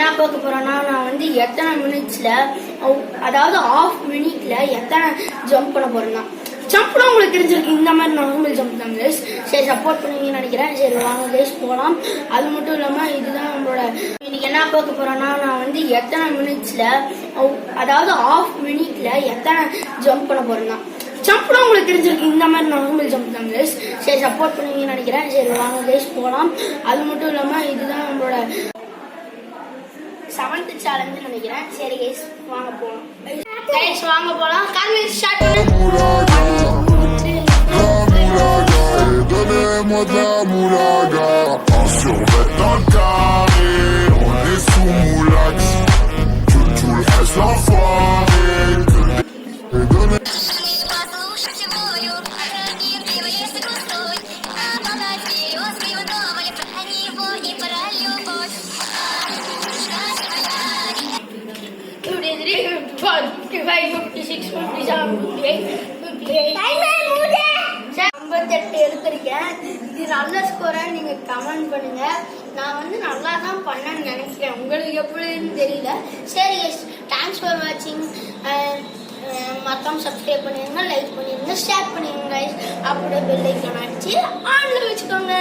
என்ன பார்க்க போறேன்னா, நான் வந்து எத்தனை மினிட்ஸ்ல, அதாவது ஹாஃப் மினிட்ல எத்தனை ஜம்ப் பண்ண போறேன்னா, ஜம்ப்னா உங்களுக்கு தெரிஞ்சிருக்கு. இந்த மாதிரி நார்மல் ஜம்ப் தான் கைஸ். சரி, சப்போர்ட் பண்ணுவீங்கன்னு நினைக்கிறேன். சரி வாங்க கைஸ் போகலாம். அது மட்டும் இல்லாம இதுதான் நம்மளோட இன்னைக்கு என்ன பார்க்க போறேன்னா, நான் வந்து எத்தனை மினிட்ஸ்ல, அதாவது ஹாஃப் மினிட்ல எத்தனை ஜம்ப் பண்ண போறேன்னா, ஜம்ப்னா உங்களுக்கு தெரிஞ்சிருக்கு. இந்த மாதிரி நார்மல் ஜம்ப் தான் கைஸ். சரி, சப்போர்ட் பண்ணுவீங்கன்னு நினைக்கிறேன். சரி வாங்க கைஸ் போகலாம். அது மட்டும் இல்லாம இதுதான் நம்மளோட 7th சேலஞ்ச் நினைக்கிறேன். சரி கைஸ் வாங்க போலாம். கைஸ் வாங்க போலாம். கால் ஸ்டார்ட் பண்ணு. Donnez-moi de la moulaga. En survêt dans le carré. On est sous moulax. Tout le reste l'enfoiré. Donnez எடுத்திருக்கேன். இது நல்ல ஸ்கோரா நீங்க கமெண்ட் பண்ணுங்க. நான் வந்து நல்லா தான் பண்ணேன்னு நினைக்கிறேன். உங்களுக்கு எப்படின்னு தெரியல. சரி, தேங்க்ஸ் ஃபார் வாட்சிங். மறக்காம சப்ஸ்கிரைப் பண்ணிருங்க, லைக் பண்ணிருங்க, ஷேர் பண்ணிருங்க. அப்படியே பெல் ஐக்கான் அடிச்சு ஆன்ல வச்சுக்கோங்க.